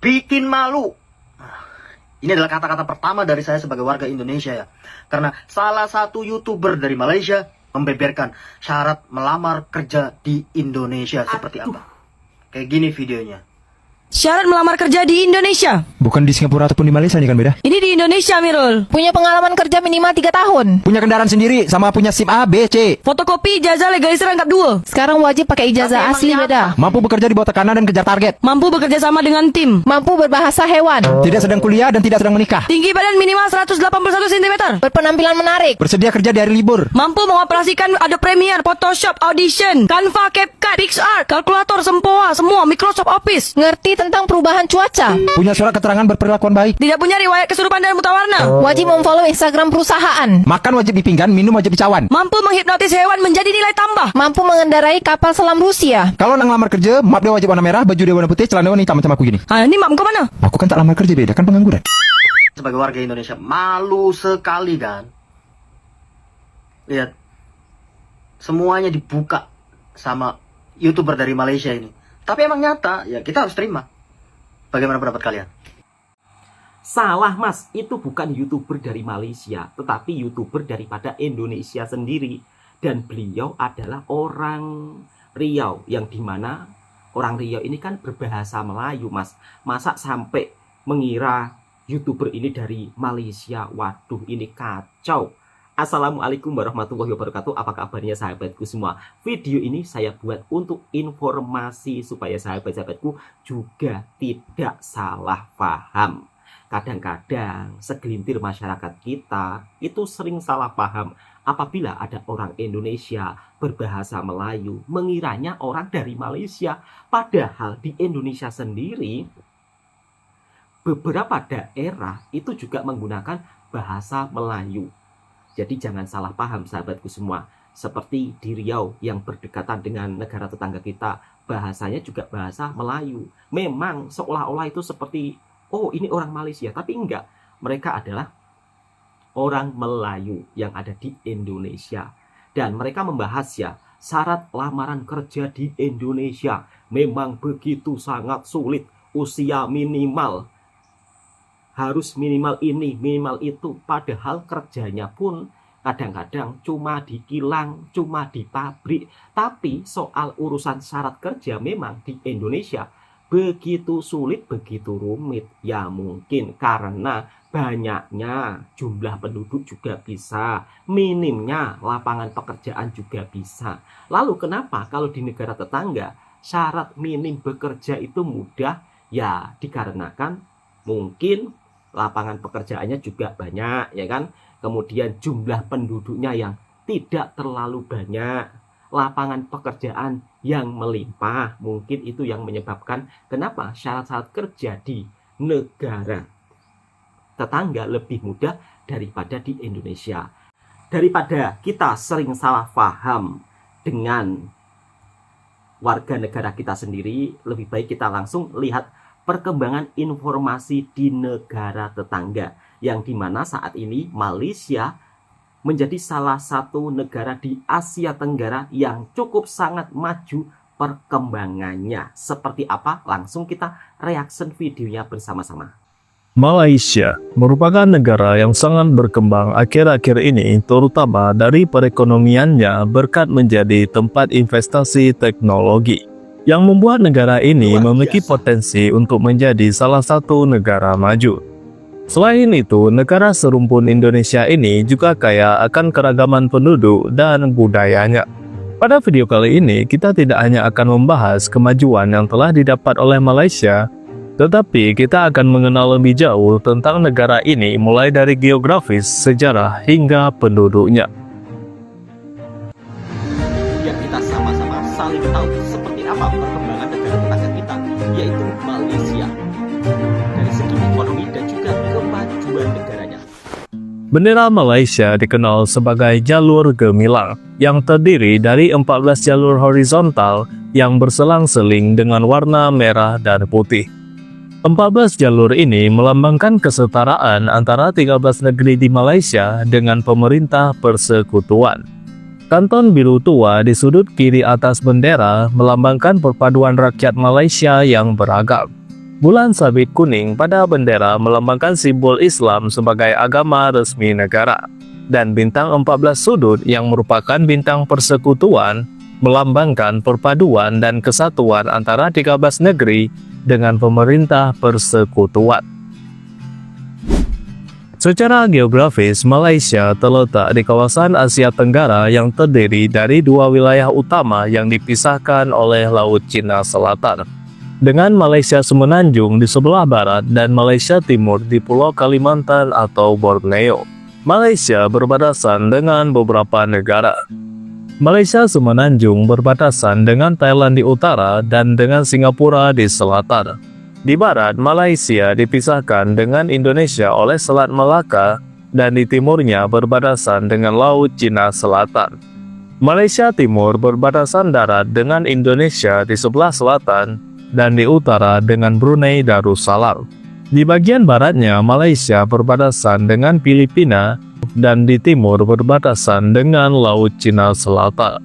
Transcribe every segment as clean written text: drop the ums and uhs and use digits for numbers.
bikin malu. Ini adalah kata-kata pertama dari saya sebagai warga Indonesia ya. Karena salah satu YouTuber dari Malaysia membeberkan syarat melamar kerja di Indonesia seperti apa. Kayak gini videonya. Syarat melamar kerja di Indonesia. Bukan di Singapura ataupun di Malaysia nih kan beda? Ini di Indonesia, Mirul. Punya pengalaman kerja minimal 3 tahun. Punya kendaraan sendiri sama punya SIM A, B, C. Fotokopi ijazah legalisir lengkap 2. Sekarang wajib pakai ijazah asli beda. Mampu bekerja di bawah tekanan dan kejar target. Mampu bekerja sama dengan tim. Mampu berbahasa hewan. Tidak sedang kuliah dan tidak sedang menikah. Tinggi badan minimal 181 cm. Berpenampilan menarik. Bersedia kerja di hari libur. Mampu mengoperasikan Adobe Premiere, Photoshop, Audition, Canva, CapCut, PixArt, kalkulator, sempoa, semua Microsoft Office. Ngerti tentang perubahan cuaca. Punya surat keterangan berperlakuan baik. Tidak punya riwayat kesurupan dan buta warna. Wajib memfollow Instagram perusahaan. Makan wajib di pinggan, minum wajib di cawan. Mampu menghipnotis hewan menjadi nilai tambah. Mampu mengendarai kapal selam Rusia. Kalau nang lamar kerja, map dia wajib warna merah, baju dia warna putih, celana warna hitam macam aku gini. Ini mak kau mana? Aku kan tak lamar kerja beda, kan pengangguran. Sebagai warga Indonesia malu sekali kan. Lihat. Semuanya dibuka sama YouTuber dari Malaysia ini. Tapi emang nyata, ya kita harus terima. Bagaimana pendapat kalian? Salah mas, itu bukan YouTuber dari Malaysia, tetapi YouTuber daripada Indonesia sendiri. Dan beliau adalah orang Riau, yang dimana orang Riau ini kan berbahasa Melayu mas. Masa sampai mengira YouTuber ini dari Malaysia? Waduh, ini kacau. Assalamualaikum warahmatullahi wabarakatuh. Apa kabarnya sahabatku semua? Video ini saya buat untuk informasi supaya sahabat-sahabatku juga tidak salah paham. Kadang-kadang segelintir masyarakat kita itu sering salah paham apabila ada orang Indonesia berbahasa Melayu mengiranya orang dari Malaysia. Padahal di Indonesia sendiri beberapa daerah itu juga menggunakan bahasa Melayu. Jadi jangan salah paham sahabatku semua. Seperti di Riau yang berdekatan dengan negara tetangga kita, bahasanya juga bahasa Melayu. Memang seolah-olah itu seperti, oh ini orang Malaysia. Tapi enggak, mereka adalah orang Melayu yang ada di Indonesia. Dan mereka membahas ya, syarat lamaran kerja di Indonesia memang begitu sangat sulit. Usia minimal harus minimal ini, minimal itu. Padahal kerjanya pun kadang-kadang cuma di kilang, cuma di pabrik. Tapi soal urusan syarat kerja memang di Indonesia begitu sulit, begitu rumit. Ya mungkin karena banyaknya jumlah penduduk juga bisa, minimnya lapangan pekerjaan juga bisa. Lalu kenapa kalau di negara tetangga syarat minim bekerja itu mudah? Ya dikarenakan mungkin lapangan pekerjaannya juga banyak, ya kan? Kemudian jumlah penduduknya yang tidak terlalu banyak, lapangan pekerjaan yang melimpah. Mungkin itu yang menyebabkan kenapa syarat-syarat kerja di negara tetangga lebih mudah daripada di Indonesia. Daripada kita sering salah paham dengan warga negara kita sendiri, lebih baik kita langsung lihat perkembangan informasi di negara tetangga, yang dimana saat ini Malaysia menjadi salah satu negara di Asia Tenggara yang cukup sangat maju perkembangannya. Seperti apa? Langsung kita reaction videonya bersama-sama. Malaysia merupakan negara yang sangat berkembang akhir-akhir ini, terutama dari perekonomiannya berkat menjadi tempat investasi teknologi, yang membuat negara ini memiliki potensi untuk menjadi salah satu negara maju. Selain itu, negara serumpun Indonesia ini juga kaya akan keragaman penduduk dan budayanya. Pada video kali ini, kita tidak hanya akan membahas kemajuan yang telah didapat oleh Malaysia, tetapi kita akan mengenal lebih jauh tentang negara ini mulai dari geografis, sejarah, hingga penduduknya. Biar kita sama-sama saling tahu seperti apa perkembangan negara tetangga kita, yaitu Malaysia, dari segi ekonomi dan juga kemajuan negaranya. Bendera Malaysia dikenal sebagai jalur gemilang, yang terdiri dari 14 jalur horizontal yang berselang-seling dengan warna merah dan putih. 14 jalur ini melambangkan kesetaraan antara 13 negeri di Malaysia dengan pemerintah persekutuan. Kanton biru tua di sudut kiri atas bendera melambangkan perpaduan rakyat Malaysia yang beragam. Bulan sabit kuning pada bendera melambangkan simbol Islam sebagai agama resmi negara. Dan bintang 14 sudut yang merupakan bintang persekutuan melambangkan perpaduan dan kesatuan antara 13 negeri dengan pemerintah persekutuan. Secara geografis, Malaysia terletak di kawasan Asia Tenggara yang terdiri dari dua wilayah utama yang dipisahkan oleh Laut Cina Selatan, dengan Malaysia Semenanjung di sebelah barat dan Malaysia Timur di Pulau Kalimantan atau Borneo. Malaysia berbatasan dengan beberapa negara. Malaysia Semenanjung berbatasan dengan Thailand di utara dan dengan Singapura di selatan. Di barat, Malaysia dipisahkan dengan Indonesia oleh Selat Melaka dan di timurnya berbatasan dengan Laut Cina Selatan. Malaysia Timur berbatasan darat dengan Indonesia di sebelah selatan dan di utara dengan Brunei Darussalam. Di bagian baratnya, Malaysia berbatasan dengan Filipina dan di timur berbatasan dengan Laut Cina Selatan.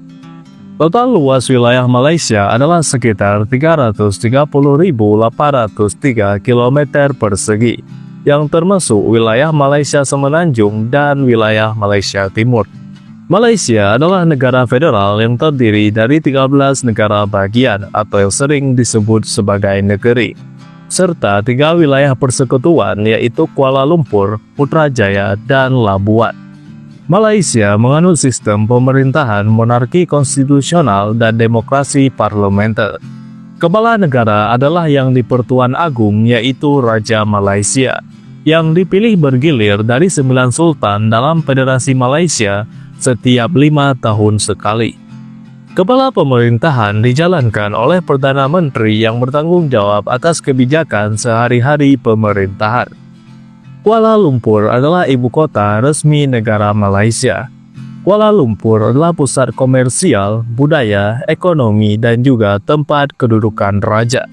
Total luas wilayah Malaysia adalah sekitar 330.803 km persegi, yang termasuk wilayah Malaysia Semenanjung dan wilayah Malaysia Timur. Malaysia adalah negara federal yang terdiri dari 13 negara bagian atau yang sering disebut sebagai negeri, serta 3 wilayah persekutuan yaitu Kuala Lumpur, Putrajaya, dan Labuan. Malaysia menganut sistem pemerintahan monarki konstitusional dan demokrasi parlementer. Kepala negara adalah yang di-Pertuan Agung yaitu Raja Malaysia, yang dipilih bergilir dari 9 sultan dalam Federasi Malaysia setiap 5 tahun sekali. Kepala pemerintahan dijalankan oleh Perdana Menteri yang bertanggung jawab atas kebijakan sehari-hari pemerintahan. Kuala Lumpur adalah ibu kota resmi negara Malaysia. Kuala Lumpur adalah pusat komersial, budaya, ekonomi, dan juga tempat kedudukan raja.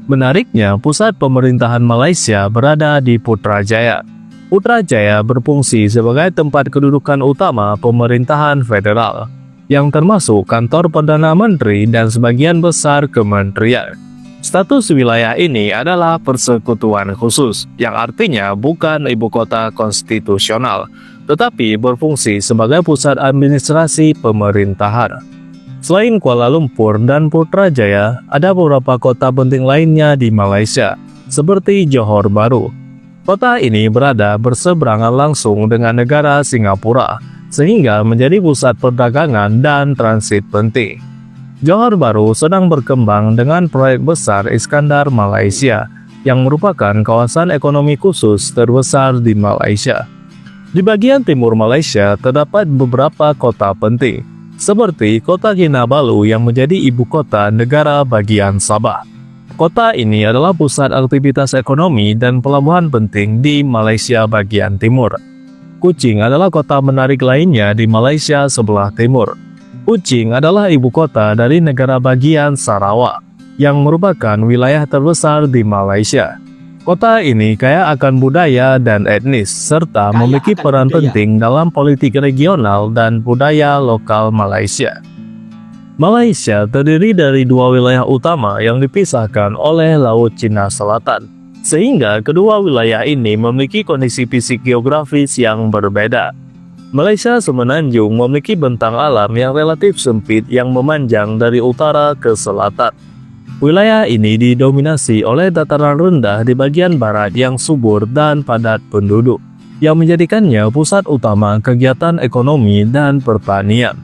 Menariknya, pusat pemerintahan Malaysia berada di Putrajaya. Putrajaya berfungsi sebagai tempat kedudukan utama pemerintahan federal, yang termasuk kantor Perdana Menteri dan sebagian besar kementerian. Status wilayah ini adalah persekutuan khusus, yang artinya bukan ibu kota konstitusional, tetapi berfungsi sebagai pusat administrasi pemerintahan. Selain Kuala Lumpur dan Putrajaya, ada beberapa kota penting lainnya di Malaysia, seperti Johor Bahru. Kota ini berada berseberangan langsung dengan negara Singapura, sehingga menjadi pusat perdagangan dan transit penting. Johor Bahru sedang berkembang dengan proyek besar Iskandar Malaysia, yang merupakan kawasan ekonomi khusus terbesar di Malaysia. Di bagian timur Malaysia terdapat beberapa kota penting, seperti Kota Kinabalu yang menjadi ibu kota negara bagian Sabah. Kota ini adalah pusat aktivitas ekonomi dan pelabuhan penting di Malaysia bagian timur. Kuching adalah kota menarik lainnya di Malaysia sebelah timur. Kuching adalah ibu kota dari negara bagian Sarawak, yang merupakan wilayah terbesar di Malaysia. Kota ini kaya akan budaya dan etnis, serta memiliki peran penting dalam politik regional dan budaya lokal Malaysia. Malaysia terdiri dari 2 wilayah utama yang dipisahkan oleh Laut Cina Selatan, sehingga kedua wilayah ini memiliki kondisi fisik geografis yang berbeda. Malaysia Semenanjung memiliki bentang alam yang relatif sempit yang memanjang dari utara ke selatan. Wilayah ini didominasi oleh dataran rendah di bagian barat yang subur dan padat penduduk, yang menjadikannya pusat utama kegiatan ekonomi dan pertanian.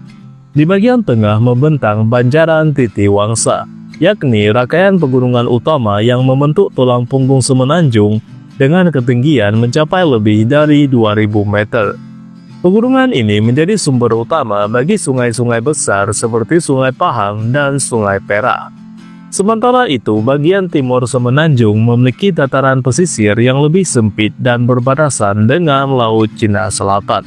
Di bagian tengah membentang Banjaran Titi Wangsa, yakni rangkaian pegunungan utama yang membentuk tulang punggung Semenanjung dengan ketinggian mencapai lebih dari 2000 meter. Pegunungan ini menjadi sumber utama bagi sungai-sungai besar seperti Sungai Pahang dan Sungai Perak. Sementara itu, bagian timur Semenanjung memiliki dataran pesisir yang lebih sempit dan berbatasan dengan Laut Cina Selatan.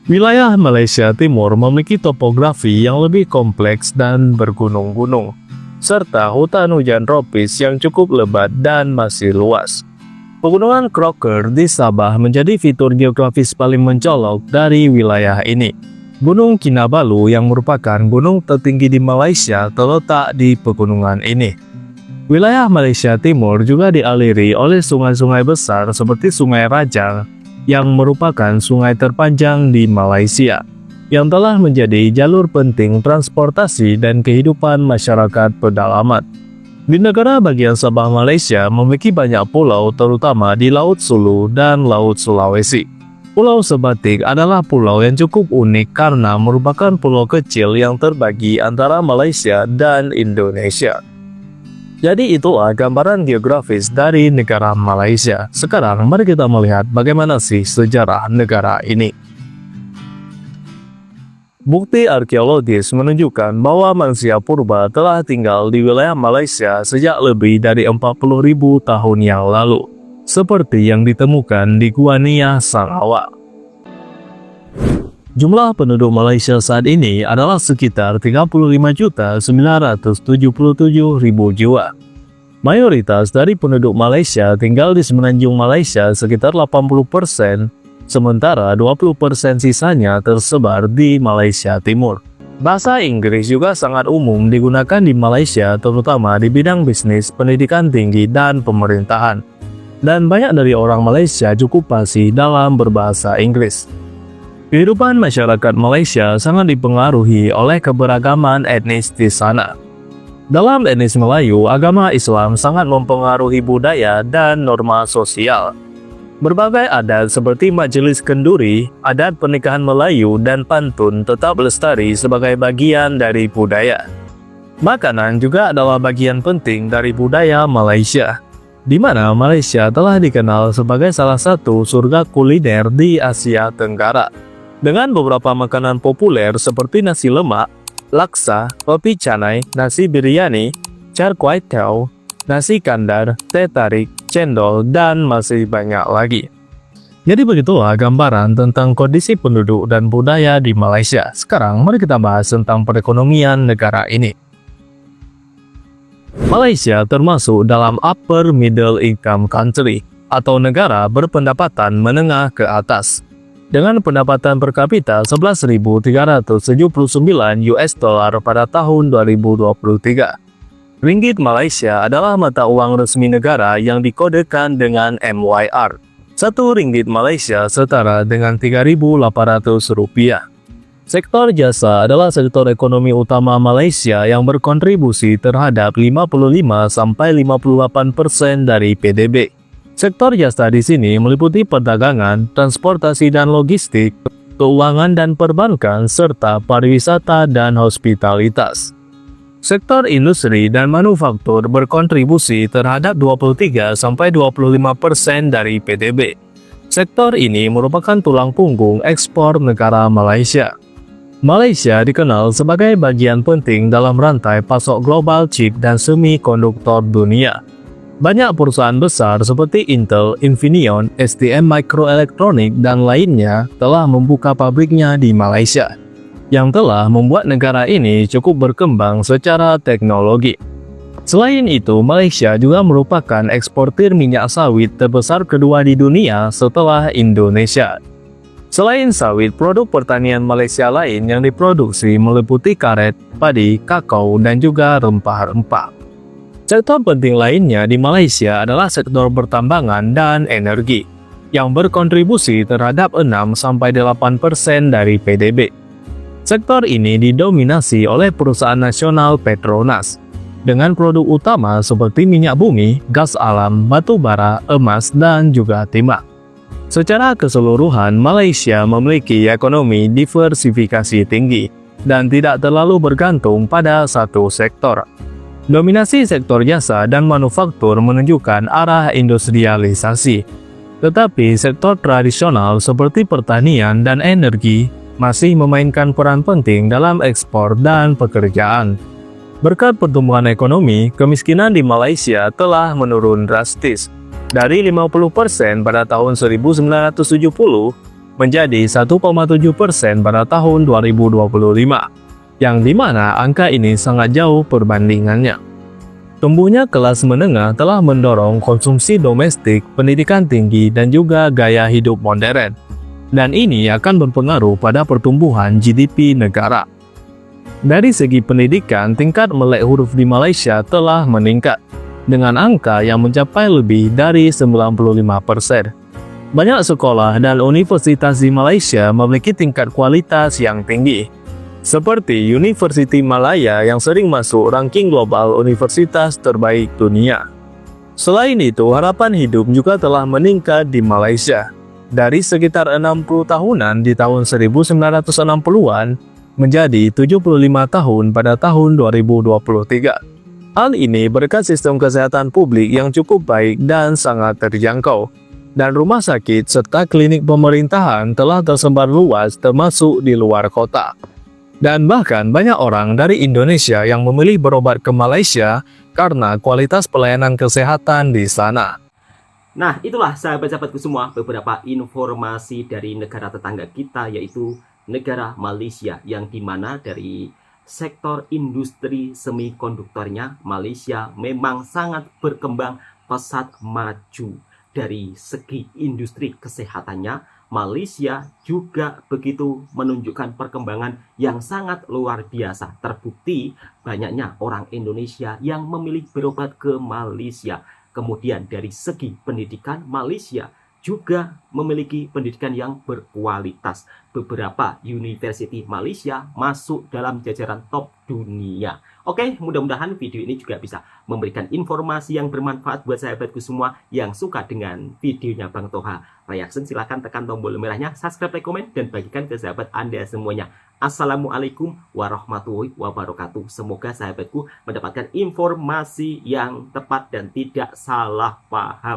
Wilayah Malaysia Timur memiliki topografi yang lebih kompleks dan bergunung-gunung, serta hutan hujan tropis yang cukup lebat dan masih luas. Pegunungan Crocker di Sabah menjadi fitur geografis paling mencolok dari wilayah ini. Gunung Kinabalu yang merupakan gunung tertinggi di Malaysia terletak di pegunungan ini. Wilayah Malaysia Timur juga dialiri oleh sungai-sungai besar seperti Sungai Rajang yang merupakan sungai terpanjang di Malaysia, yang telah menjadi jalur penting transportasi dan kehidupan masyarakat pedalaman. Di negara bagian Sabah Malaysia memiliki banyak pulau terutama di Laut Sulu dan Laut Sulawesi. Pulau Sebatik adalah pulau yang cukup unik karena merupakan pulau kecil yang terbagi antara Malaysia dan Indonesia. Jadi itulah gambaran geografis dari negara Malaysia. Sekarang mari kita melihat bagaimana sih sejarah negara ini. Bukti arkeologis menunjukkan bahwa manusia purba telah tinggal di wilayah Malaysia sejak lebih dari 40.000 tahun yang lalu, seperti yang ditemukan di Gua Nia Sarawak. Jumlah penduduk Malaysia saat ini adalah sekitar 35.977.000 jiwa. Mayoritas dari penduduk Malaysia tinggal di semenanjung Malaysia sekitar 80%, sementara 20% sisanya tersebar di Malaysia Timur. Bahasa Inggris juga sangat umum digunakan di Malaysia, terutama di bidang bisnis, pendidikan tinggi, dan pemerintahan. Dan banyak dari orang Malaysia cukup fasih dalam berbahasa Inggris. Kehidupan masyarakat Malaysia sangat dipengaruhi oleh keberagaman etnis di sana. Dalam etnis Melayu, agama Islam sangat mempengaruhi budaya dan norma sosial. Berbagai adat seperti majelis kenduri, adat pernikahan Melayu, dan pantun tetap lestari sebagai bagian dari budaya. Makanan juga adalah bagian penting dari budaya Malaysia, di mana Malaysia telah dikenal sebagai salah satu surga kuliner di Asia Tenggara. Dengan beberapa makanan populer seperti nasi lemak, laksa, roti canai, nasi biryani, char kway teow, nasi kandar, teh tarik, cendol, dan masih banyak lagi. Jadi begitulah gambaran tentang kondisi penduduk dan budaya di Malaysia. Sekarang mari kita bahas tentang perekonomian negara ini. Malaysia termasuk dalam upper middle income country atau negara berpendapatan menengah ke atas, dengan pendapatan per kapita 11.379 US dollar pada tahun 2023. Ringgit Malaysia adalah mata uang resmi negara yang dikodekan dengan MYR. Satu ringgit Malaysia setara dengan 3.800 rupiah. Sektor jasa adalah sektor ekonomi utama Malaysia yang berkontribusi terhadap 55–58% dari PDB. Sektor jasa di sini meliputi perdagangan, transportasi dan logistik, keuangan dan perbankan, serta pariwisata dan hospitalitas. Sektor industri dan manufaktur berkontribusi terhadap 23–25% dari PDB. Sektor ini merupakan tulang punggung ekspor negara Malaysia. Malaysia dikenal sebagai bagian penting dalam rantai pasok global chip dan semikonduktor dunia. Banyak perusahaan besar seperti Intel, Infineon, STM Microelectronics, dan lainnya telah membuka pabriknya di Malaysia, yang telah membuat negara ini cukup berkembang secara teknologi. Selain itu, Malaysia juga merupakan eksportir minyak sawit terbesar kedua di dunia setelah Indonesia. Selain sawit, produk pertanian Malaysia lain yang diproduksi meliputi karet, padi, kakao, dan juga rempah-rempah. Sektor penting lainnya di Malaysia adalah sektor pertambangan dan energi, yang berkontribusi terhadap 6–8% dari PDB. Sektor ini didominasi oleh perusahaan nasional Petronas, dengan produk utama seperti minyak bumi, gas alam, batu bara, emas, dan juga timah. Secara keseluruhan, Malaysia memiliki ekonomi diversifikasi tinggi dan tidak terlalu bergantung pada satu sektor. Dominasi sektor jasa dan manufaktur menunjukkan arah industrialisasi, tetapi sektor tradisional seperti pertanian dan energi masih memainkan peran penting dalam ekspor dan pekerjaan. Berkat pertumbuhan ekonomi, kemiskinan di Malaysia telah menurun drastis dari 50% pada tahun 1970 menjadi 1,7% pada tahun 2025. Yang dimana angka ini sangat jauh perbandingannya. Tumbuhnya kelas menengah telah mendorong konsumsi domestik, pendidikan tinggi, dan juga gaya hidup modern. Dan ini akan berpengaruh pada pertumbuhan GDP negara. Dari segi pendidikan, tingkat melek huruf di Malaysia telah meningkat. dengan angka yang mencapai lebih dari 95%. Banyak sekolah dan universitas di Malaysia memiliki tingkat kualitas yang tinggi, seperti Universiti Malaya yang sering masuk ranking global universitas terbaik dunia. Selain itu, harapan hidup juga telah meningkat di Malaysia. Dari sekitar 60 tahunan di tahun 1960-an menjadi 75 tahun pada tahun 2023. Hal ini berkat sistem kesehatan publik yang cukup baik dan sangat terjangkau. Dan rumah sakit serta klinik pemerintahan telah tersebar luas termasuk di luar kota. Dan bahkan banyak orang dari Indonesia yang memilih berobat ke Malaysia karena kualitas pelayanan kesehatan di sana. Nah, itulah sahabat-sahabatku semua beberapa informasi dari negara tetangga kita, yaitu negara Malaysia, yang dimana dari sektor industri semikonduktornya Malaysia memang sangat berkembang pesat maju. Dari segi industri kesehatannya, Malaysia juga begitu menunjukkan perkembangan yang sangat luar biasa. Terbukti banyaknya orang Indonesia yang memilih berobat ke Malaysia. Kemudian dari segi pendidikan, Malaysia juga memiliki pendidikan yang berkualitas. Beberapa university Malaysia masuk dalam jajaran top dunia. Oke, mudah-mudahan video ini juga bisa memberikan informasi yang bermanfaat buat sahabatku semua yang suka dengan videonya Bang Toha Reaction. Silahkan tekan tombol merahnya, subscribe, like, komen, dan bagikan ke sahabat Anda semuanya. Assalamualaikum warahmatullahi wabarakatuh. Semoga sahabatku mendapatkan informasi yang tepat dan tidak salah paham.